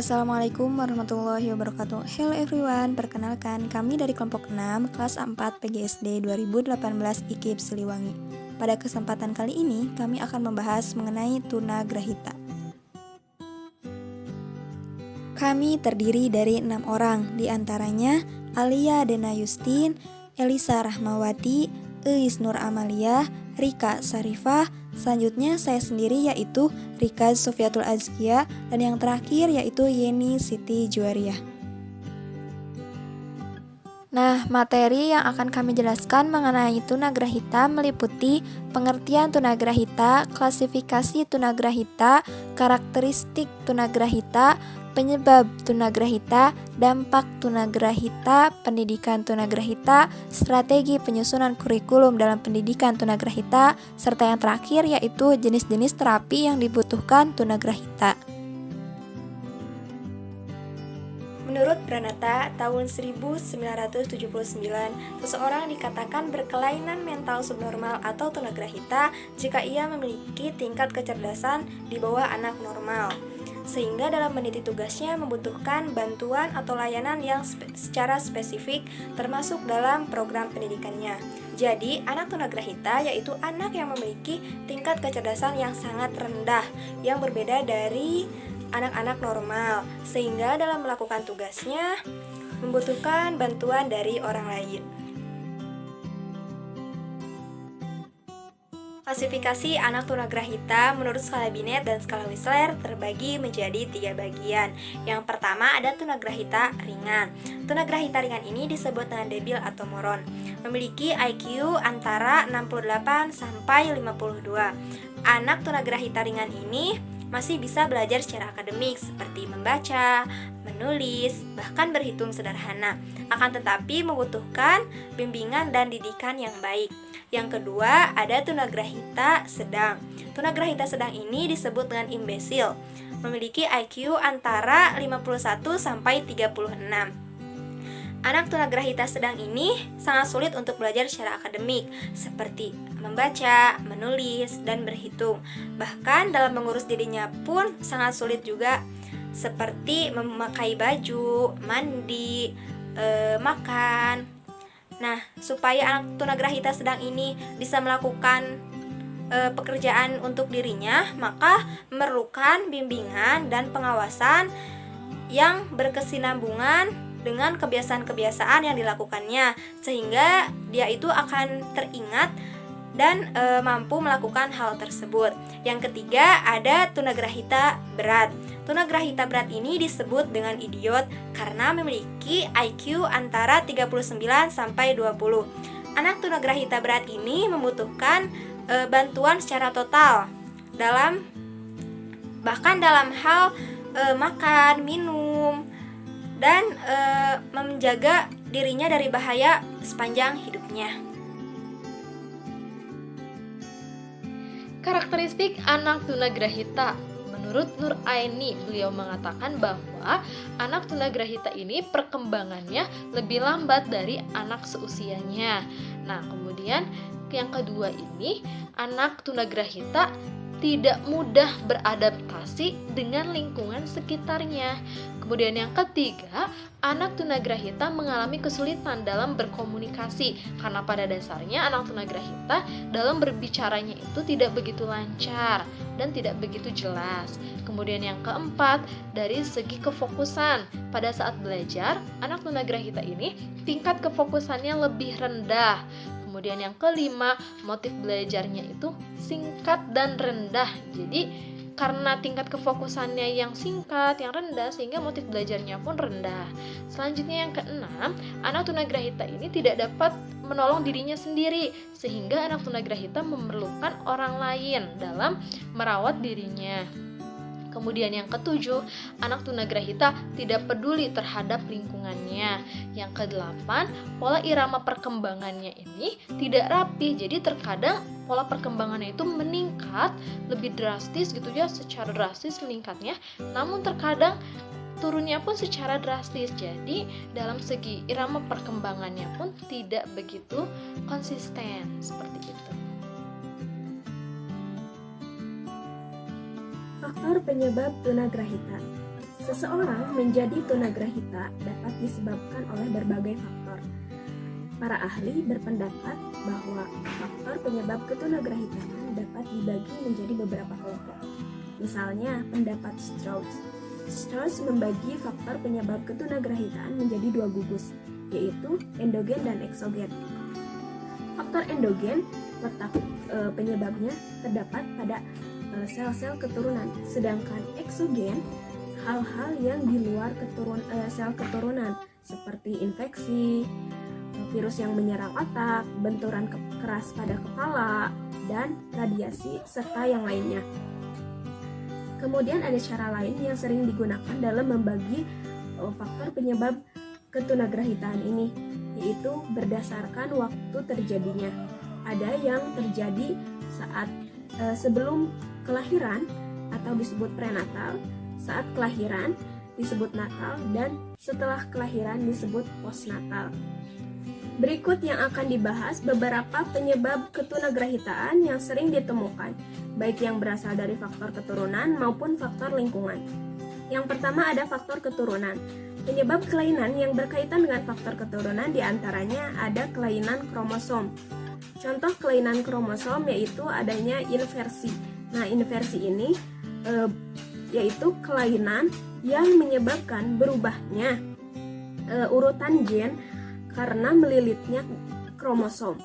Assalamualaikum warahmatullahi wabarakatuh. Hello everyone, perkenalkan kami dari kelompok 6 kelas 4 PGSD 2018 IKIP Siliwangi. Pada kesempatan kali ini kami akan membahas mengenai tunagrahita. Kami terdiri dari 6 orang, diantaranya Alia Dena Yustin, Elisa Rahmawati, Eis Nur Amalia, Rika Sarifah. Selanjutnya saya sendiri yaitu Rika Sofiatul Azkia, dan yang terakhir yaitu Yeni Siti Juwariah. Nah, materi yang akan kami jelaskan mengenai tunagrahita meliputi pengertian tunagrahita, klasifikasi tunagrahita, karakteristik tunagrahita, penyebab tunagrahita, dampak tunagrahita, pendidikan tunagrahita, strategi penyusunan kurikulum dalam pendidikan tunagrahita, serta yang terakhir yaitu jenis-jenis terapi yang dibutuhkan tunagrahita. Menurut Pranata, tahun 1979, seseorang dikatakan berkelainan mental subnormal atau tunagrahita jika ia memiliki tingkat kecerdasan di bawah anak normal, sehingga dalam meniti tugasnya membutuhkan bantuan atau layanan yang secara spesifik termasuk dalam program pendidikannya. Jadi, anak tunagrahita yaitu anak yang memiliki tingkat kecerdasan yang sangat rendah, yang berbeda dari anak-anak normal, sehingga dalam melakukan tugasnya membutuhkan bantuan dari orang lain. Klasifikasi anak tunagrahita menurut skala Binet dan skala Wissler terbagi menjadi 3 bagian. Yang pertama ada tunagrahita ringan. Tunagrahita ringan ini disebut dengan debil atau moron. Memiliki IQ antara 68 sampai 52. Anak tunagrahita ringan ini masih bisa belajar secara akademik seperti membaca, menulis, bahkan berhitung sederhana. Akan tetapi membutuhkan bimbingan dan didikan yang baik. Yang kedua, ada tunagrahita sedang. Tunagrahita sedang ini disebut dengan imbesil. Memiliki IQ antara 51 sampai 36. Anak tunagrahita sedang ini sangat sulit untuk belajar secara akademik, seperti membaca, menulis, dan berhitung. Bahkan dalam mengurus dirinya pun sangat sulit juga, seperti memakai baju, mandi, makan. Nah, supaya anak tunagrahita sedang ini bisa melakukan pekerjaan untuk dirinya, maka memerlukan bimbingan dan pengawasan yang berkesinambungan dengan kebiasaan-kebiasaan yang dilakukannya, sehingga dia itu akan teringat dan mampu melakukan hal tersebut. Yang ketiga ada tunagrahita berat. Tunagrahita berat ini disebut dengan idiot karena memiliki IQ antara 39 sampai 20. Anak tunagrahita berat ini membutuhkan bantuan secara total bahkan dalam hal makan, minum, dan menjaga dirinya dari bahaya sepanjang hidupnya. Karakteristik anak tunagrahita. Menurut Nur Aini, beliau mengatakan bahwa anak tunagrahita ini perkembangannya lebih lambat dari anak seusianya. Nah, kemudian yang kedua ini, anak tunagrahita tidak mudah beradaptasi dengan lingkungan sekitarnya. Kemudian yang ketiga, anak tunagrahita mengalami kesulitan dalam berkomunikasi karena pada dasarnya anak tunagrahita dalam berbicaranya itu tidak begitu lancar dan tidak begitu jelas. Kemudian yang keempat, dari segi kefokusan, pada saat belajar, anak tunagrahita ini tingkat kefokusannya lebih rendah. Kemudian yang kelima, motif belajarnya itu singkat dan rendah. Jadi karena tingkat kefokusannya yang singkat, yang rendah, sehingga motif belajarnya pun rendah. Selanjutnya yang keenam, anak tunagrahita ini tidak dapat menolong dirinya sendiri, sehingga anak tunagrahita memerlukan orang lain dalam merawat dirinya. Kemudian yang ketujuh, anak tunagrahita tidak peduli terhadap lingkungannya. Yang kedelapan, pola irama perkembangannya ini tidak rapi. Jadi terkadang pola perkembangannya itu meningkat lebih drastis gitu ya, secara drastis meningkatnya. Namun terkadang turunnya pun secara drastis. Jadi dalam segi irama perkembangannya pun tidak begitu konsisten seperti itu. Faktor penyebab tunagrahita. Seseorang menjadi tunagrahita dapat disebabkan oleh berbagai faktor. Para ahli berpendapat bahwa faktor penyebab ketunagrahitaan dapat dibagi menjadi beberapa kelompok. Misalnya, pendapat Strauss. Strauss membagi faktor penyebab ketunagrahitaan menjadi dua gugus, yaitu endogen dan eksogen. Faktor endogen letak penyebabnya terdapat pada sel-sel keturunan, sedangkan eksogen hal-hal yang di luar sel keturunan seperti infeksi, virus yang menyerang otak, benturan keras pada kepala, dan radiasi serta yang lainnya. Kemudian ada cara lain yang sering digunakan dalam membagi faktor penyebab ketunagrahitaan ini, yaitu berdasarkan waktu terjadinya. Ada yang terjadi saat sebelum kelahiran atau disebut prenatal, saat kelahiran disebut natal, dan setelah kelahiran disebut postnatal. Berikut yang akan dibahas beberapa penyebab ketunagrahitaan yang sering ditemukan, baik yang berasal dari faktor keturunan maupun faktor lingkungan. Yang pertama ada faktor keturunan. Penyebab kelainan yang berkaitan dengan faktor keturunan diantaranya ada kelainan kromosom. Contoh kelainan kromosom yaitu adanya inversi. Nah, inversi ini yaitu kelainan yang menyebabkan berubahnya urutan gen karena melilitnya kromosom.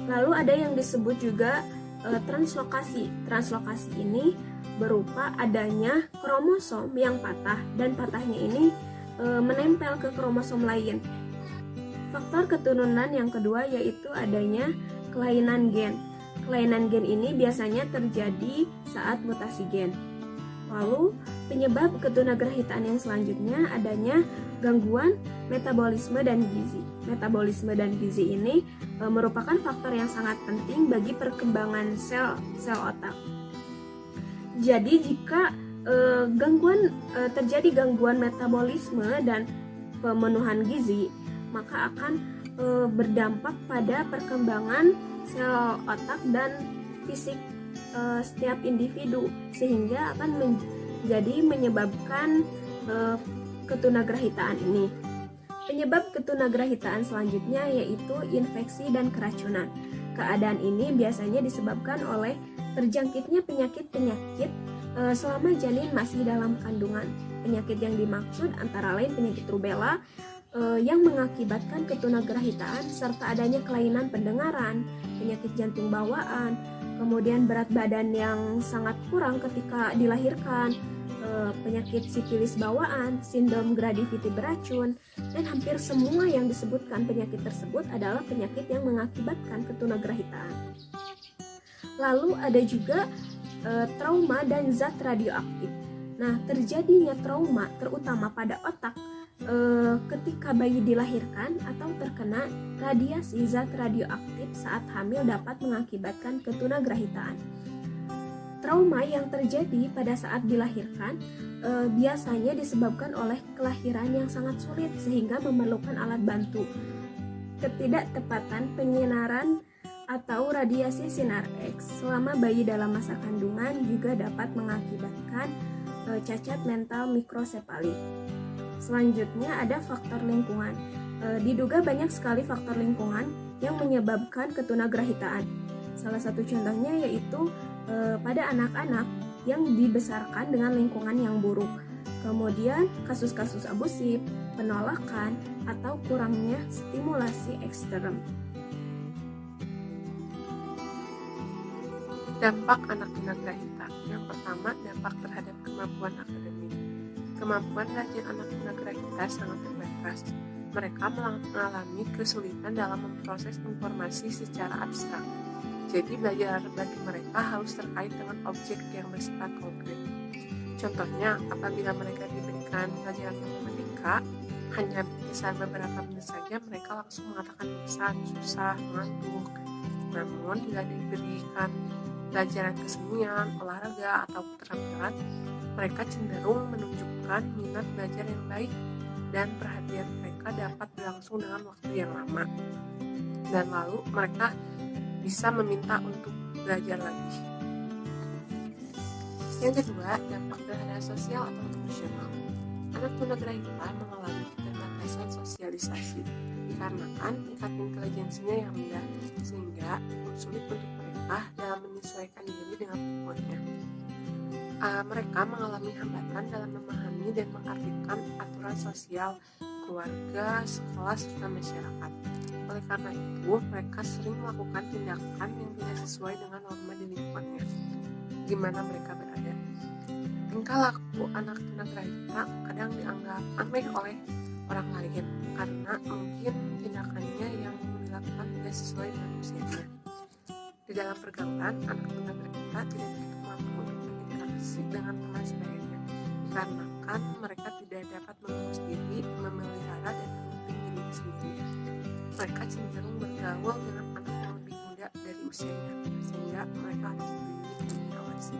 Lalu ada yang disebut juga translokasi. Translokasi ini berupa adanya kromosom yang patah dan patahnya ini menempel ke kromosom lain. Faktor keturunan yang kedua yaitu adanya kelainan gen. Kelainan gen ini biasanya terjadi saat mutasi gen. Lalu penyebab ketunagrahitaan yang selanjutnya adanya gangguan metabolisme dan gizi. Metabolisme dan gizi ini merupakan faktor yang sangat penting bagi perkembangan sel otak. Jadi jika terjadi gangguan metabolisme dan pemenuhan gizi, maka akan berdampak pada perkembangan sel otak dan fisik setiap individu, sehingga akan menyebabkan ketunagrahitaan ini. Penyebab ketunagrahitaan selanjutnya yaitu infeksi dan keracunan. Keadaan ini biasanya disebabkan oleh terjangkitnya penyakit-penyakit selama janin masih dalam kandungan. Penyakit yang dimaksud antara lain penyakit rubella yang mengakibatkan ketunagrahitaan serta adanya kelainan pendengaran, penyakit jantung bawaan, kemudian berat badan yang sangat kurang ketika dilahirkan, penyakit sifilis bawaan, sindrom Grady-Vitti beracun, dan hampir semua yang disebutkan penyakit tersebut adalah penyakit yang mengakibatkan ketunagrahitaan. Lalu ada juga trauma dan zat radioaktif. Nah, terjadinya trauma terutama pada otak ketika bayi dilahirkan atau terkena radiasi zat radioaktif saat hamil dapat mengakibatkan ketunagrahitaan. Trauma yang terjadi pada saat dilahirkan biasanya disebabkan oleh kelahiran yang sangat sulit sehingga memerlukan alat bantu. Ketidaktepatan penyinaran atau radiasi sinar X selama bayi dalam masa kandungan juga dapat mengakibatkan cacat mental mikrosepali. Selanjutnya ada faktor lingkungan. Diduga banyak sekali faktor lingkungan yang menyebabkan ketunagrahitaan. Salah satu contohnya yaitu pada anak-anak yang dibesarkan dengan lingkungan yang buruk. Kemudian kasus-kasus abusif, penolakan, atau kurangnya stimulasi ekstern. Dampak anak tunagrahita. Yang pertama, dampak terhadap kemampuan akademik. Kemampuan rajin anak tunagrahita sangat terbatas. Mereka mengalami kesulitan dalam memproses informasi secara abstrak. Jadi belajar bagi mereka harus terkait dengan objek yang bersifat konkret. Contohnya, apabila mereka diberikan pelajaran matematika, hanya bisa beberapa menit saja mereka langsung mengatakan bosan, susah, ngantuk. Namun, bila diberikan pelajaran kesenian, olahraga, atau keterampilan, mereka cenderung menunjukkan minat belajar yang baik dan perhatian mereka dapat berlangsung dengan waktu yang lama. Dan lalu mereka bisa meminta untuk belajar lagi. Yang kedua, dampak terhadap sosial atau emosional. Anak tunagrahita mengalami keterbatasan sosialisasi dikarenakan tingkat intelijensinya yang rendah, sehingga sulit untuk mereka dalam menyesuaikan diri dengan lingkungannya. Mereka mengalami hambatan dalam memahami dan mengartikan aturan sosial, keluarga, sekolah, serta masyarakat. Oleh karena itu, mereka sering melakukan tindakan yang tidak sesuai dengan norma di lingkungannya, di mana mereka berada. Tingkah laku anak tunagrahita kadang dianggap aneh oleh orang lain karena mungkin tindakannya yang dilakukan tidak sesuai dengan usianya. Di dalam pergaulan, anak tunagrahita tidak begitu mampu untuk berinteraksi dengan teman sebayanya dikarenakan mereka tidak dapat mengurus diri, memelihara dan memimpin diri sendiri. Mereka cenderung bergaul dengan anak yang lebih muda dari usianya, sehingga mereka harus dibimbing dan diawasi.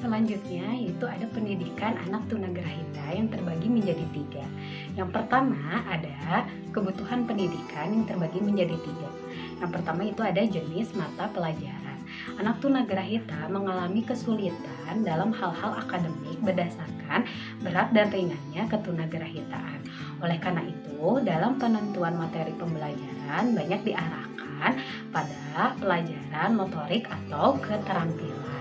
Selanjutnya yaitu ada pendidikan anak tunagrahita yang terbagi menjadi 3. Yang pertama ada kebutuhan pendidikan yang terbagi menjadi 3. Yang pertama itu ada jenis mata pelajaran. Anak tunagrahita mengalami kesulitan dalam hal-hal akademik berdasarkan berat dan ringannya ketunagrahitaan. Oleh karena itu, dalam penentuan materi pembelajaran banyak diarahkan pada pelajaran motorik atau keterampilan.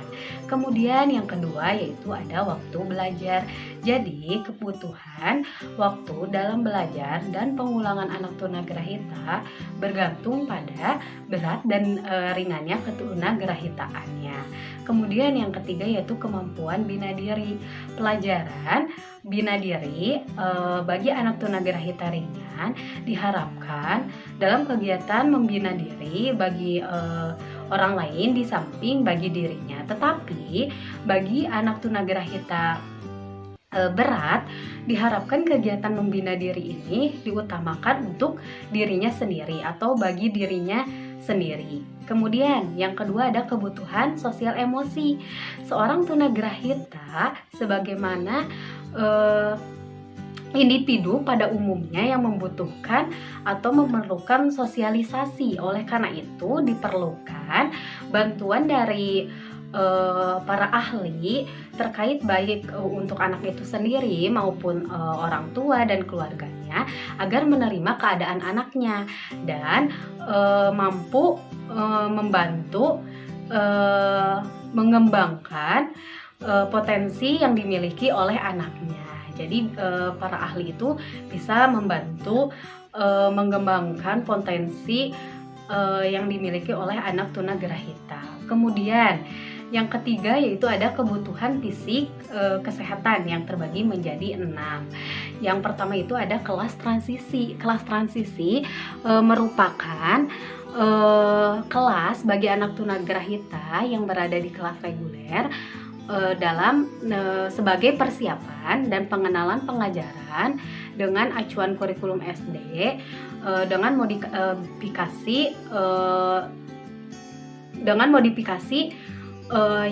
Kemudian yang kedua yaitu ada waktu belajar. Jadi kebutuhan waktu dalam belajar dan pengulangan anak tunagrahita bergantung pada berat dan ringannya ketunagrahitaannya. Kemudian yang ketiga yaitu kemampuan bina diri. Pelajaran bina diri bagi anak tunagrahita ringan diharapkan dalam kegiatan membina diri bagi orang lain di samping bagi dirinya. Tetapi bagi anak tunagrahita berat diharapkan kegiatan membina diri ini diutamakan untuk dirinya sendiri atau bagi dirinya sendiri. Kemudian yang kedua ada kebutuhan sosial emosi. Seorang tunagrahita sebagaimana individu pada umumnya yang membutuhkan atau memerlukan sosialisasi. Oleh karena itu diperlukan bantuan dari para ahli terkait baik untuk anak itu sendiri maupun orang tua dan keluarganya agar menerima keadaan anaknya dan mampu membantu mengembangkan potensi yang dimiliki oleh anaknya. Jadi para ahli itu bisa membantu mengembangkan potensi yang dimiliki oleh anak tunagrahita. Kemudian yang ketiga yaitu ada kebutuhan fisik kesehatan yang terbagi menjadi 6. Yang pertama itu ada kelas transisi. Kelas transisi merupakan kelas bagi anak tunagrahita yang berada di kelas reguler dalam sebagai persiapan dan pengenalan pengajaran dengan acuan kurikulum SD dengan modifikasi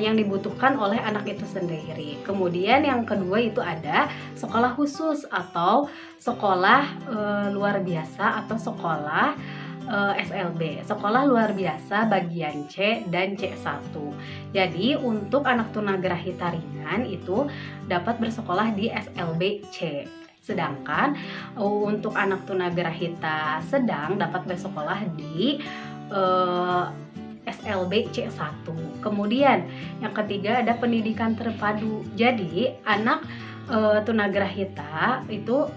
yang dibutuhkan oleh anak itu sendiri. Kemudian yang kedua itu ada sekolah khusus atau sekolah luar biasa atau sekolah SLB, sekolah luar biasa bagian C dan C1. Jadi untuk anak tunagrahita ringan itu dapat bersekolah di SLB C. Sedangkan untuk anak tunagrahita sedang dapat bersekolah di SLB C1. Kemudian yang ketiga ada pendidikan terpadu. Jadi anak tunagrahita itu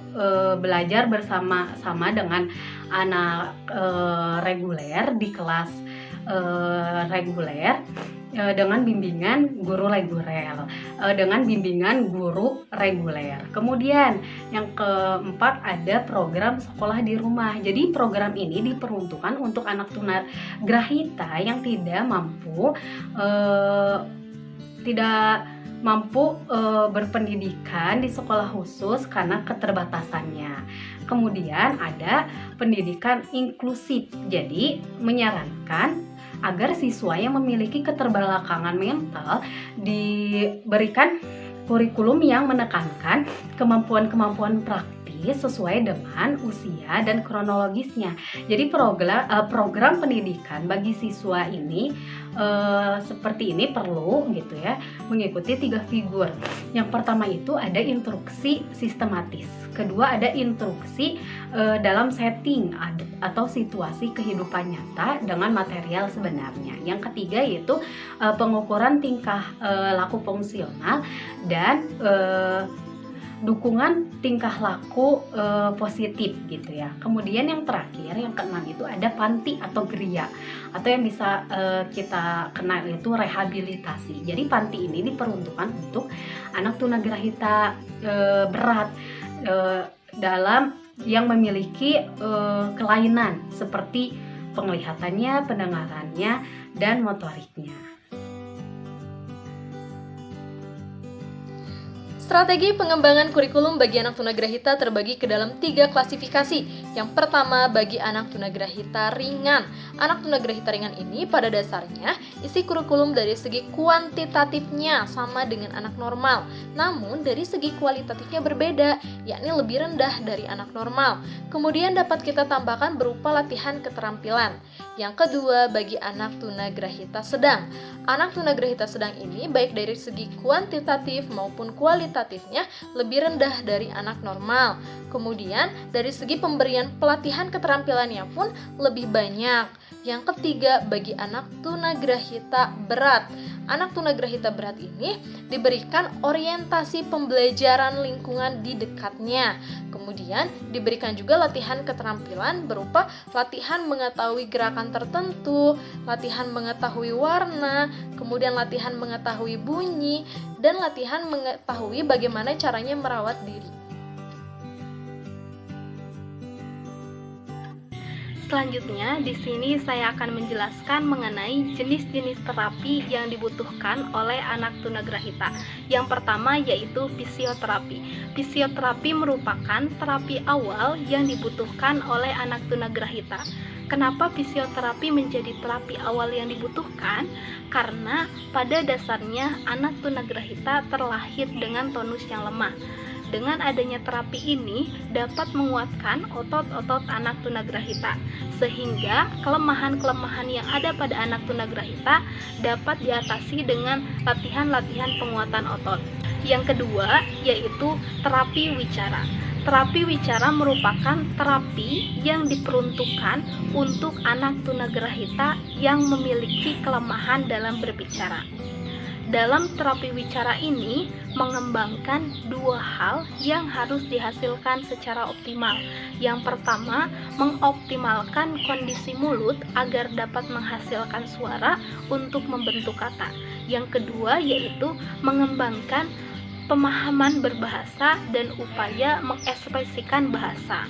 belajar bersama-sama dengan anak reguler di kelas reguler dengan bimbingan guru reguler. Kemudian yang keempat ada program sekolah di rumah. Jadi program ini diperuntukkan untuk anak tunagrahita yang tidak mampu berpendidikan di sekolah khusus karena keterbatasannya. Kemudian ada pendidikan inklusif. Jadi menyarankan agar siswa yang memiliki keterbelakangan mental diberikan kurikulum yang menekankan kemampuan-kemampuan praktis dipilih sesuai dengan usia dan kronologisnya. Jadi program pendidikan bagi siswa ini seperti ini perlu gitu ya, mengikuti 3 figur. Yang pertama itu ada instruksi sistematis. Kedua ada instruksi dalam setting atau situasi kehidupan nyata dengan material sebenarnya. Yang ketiga yaitu pengukuran tingkah laku fungsional dan dukungan tingkah laku positif gitu ya. Kemudian yang terakhir, yang keenam itu ada panti atau geria, atau yang bisa kita kenal itu rehabilitasi. Jadi panti ini diperuntukkan untuk anak tunagrahita berat dalam yang memiliki kelainan seperti penglihatannya, pendengarannya, dan motoriknya. Strategi pengembangan kurikulum bagi anak tunagrahita terbagi ke dalam 3 klasifikasi. Yang pertama, bagi anak tunagrahita ringan. Anak tunagrahita ringan ini pada dasarnya isi kurikulum dari segi kuantitatifnya sama dengan anak normal, namun dari segi kualitatifnya berbeda, yakni lebih rendah dari anak normal. Kemudian dapat kita tambahkan berupa latihan keterampilan. Yang kedua, bagi anak tunagrahita sedang. Anak tunagrahita sedang ini baik dari segi kuantitatif maupun kualitatifnya lebih rendah dari anak normal. Kemudian dari segi pemberian pelatihan keterampilannya pun lebih banyak. Yang ketiga, bagi anak tunagrahita berat. Anak tunagrahita berat ini diberikan orientasi pembelajaran lingkungan di dekatnya. Kemudian diberikan juga latihan keterampilan berupa latihan mengetahui gerakan tertentu, latihan mengetahui warna, kemudian latihan mengetahui bunyi, dan latihan mengetahui bagaimana caranya merawat diri. Selanjutnya, di sini saya akan menjelaskan mengenai jenis-jenis terapi yang dibutuhkan oleh anak tunagrahita. Yang pertama yaitu fisioterapi. Fisioterapi merupakan terapi awal yang dibutuhkan oleh anak tunagrahita. Kenapa fisioterapi menjadi terapi awal yang dibutuhkan? Karena pada dasarnya anak tunagrahita terlahir dengan tonus yang lemah. Dengan adanya terapi ini dapat menguatkan otot-otot anak tunagrahita, sehingga kelemahan-kelemahan yang ada pada anak tunagrahita dapat diatasi dengan latihan-latihan penguatan otot. Yang kedua yaitu terapi wicara. Terapi wicara merupakan terapi yang diperuntukkan untuk anak tunagrahita yang memiliki kelemahan dalam berbicara. Dalam terapi wicara ini mengembangkan 2 hal yang harus dihasilkan secara optimal. Yang pertama, mengoptimalkan kondisi mulut agar dapat menghasilkan suara untuk membentuk kata. Yang kedua yaitu mengembangkan pemahaman berbahasa dan upaya mengekspresikan bahasa.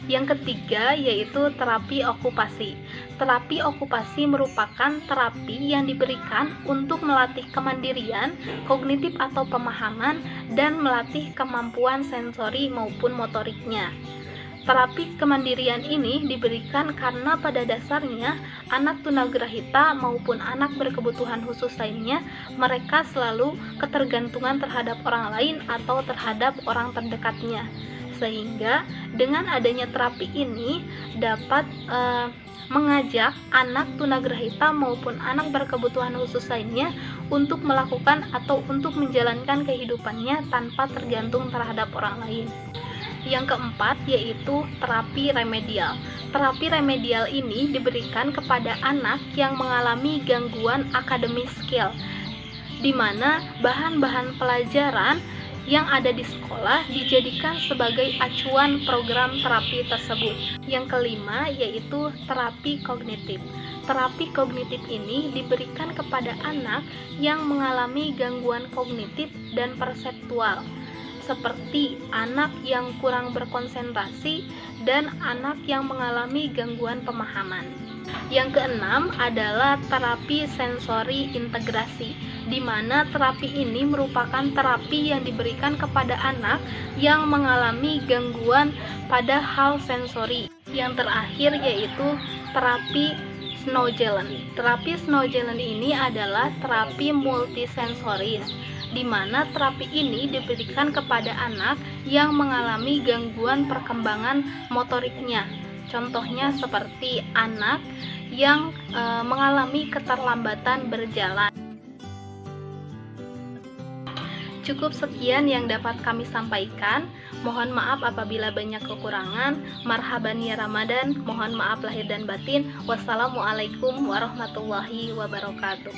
Yang ketiga yaitu terapi okupasi. Terapi okupasi merupakan terapi yang diberikan untuk melatih kemandirian, kognitif atau pemahaman, dan melatih kemampuan sensori maupun motoriknya. Terapi kemandirian ini diberikan karena pada dasarnya anak tunagrahita maupun anak berkebutuhan khusus lainnya, mereka selalu ketergantungan terhadap orang lain atau terhadap orang terdekatnya. Sehingga dengan adanya terapi ini dapat mengajak anak tunagrahita maupun anak berkebutuhan khusus lainnya untuk melakukan atau untuk menjalankan kehidupannya tanpa tergantung terhadap orang lain. Yang keempat yaitu terapi remedial. Terapi remedial ini diberikan kepada anak yang mengalami gangguan akademis skill, di mana bahan-bahan pelajaran yang ada di sekolah dijadikan sebagai acuan program terapi tersebut. Yang kelima yaitu terapi kognitif. Terapi kognitif ini diberikan kepada anak yang mengalami gangguan kognitif dan perseptual, seperti anak yang kurang berkonsentrasi dan anak yang mengalami gangguan pemahaman. Yang keenam adalah terapi sensori integrasi, di mana terapi ini merupakan terapi yang diberikan kepada anak yang mengalami gangguan pada hal sensori. Yang terakhir yaitu terapi Snowgelen. Terapi Snowgelen ini adalah terapi multisensoris, di mana terapi ini diberikan kepada anak yang mengalami gangguan perkembangan motoriknya. Contohnya seperti anak yang mengalami keterlambatan berjalan. Cukup sekian yang dapat kami sampaikan. Mohon maaf apabila banyak kekurangan. Marhaban ya Ramadan. Mohon maaf lahir dan batin. Wassalamualaikum warahmatullahi wabarakatuh.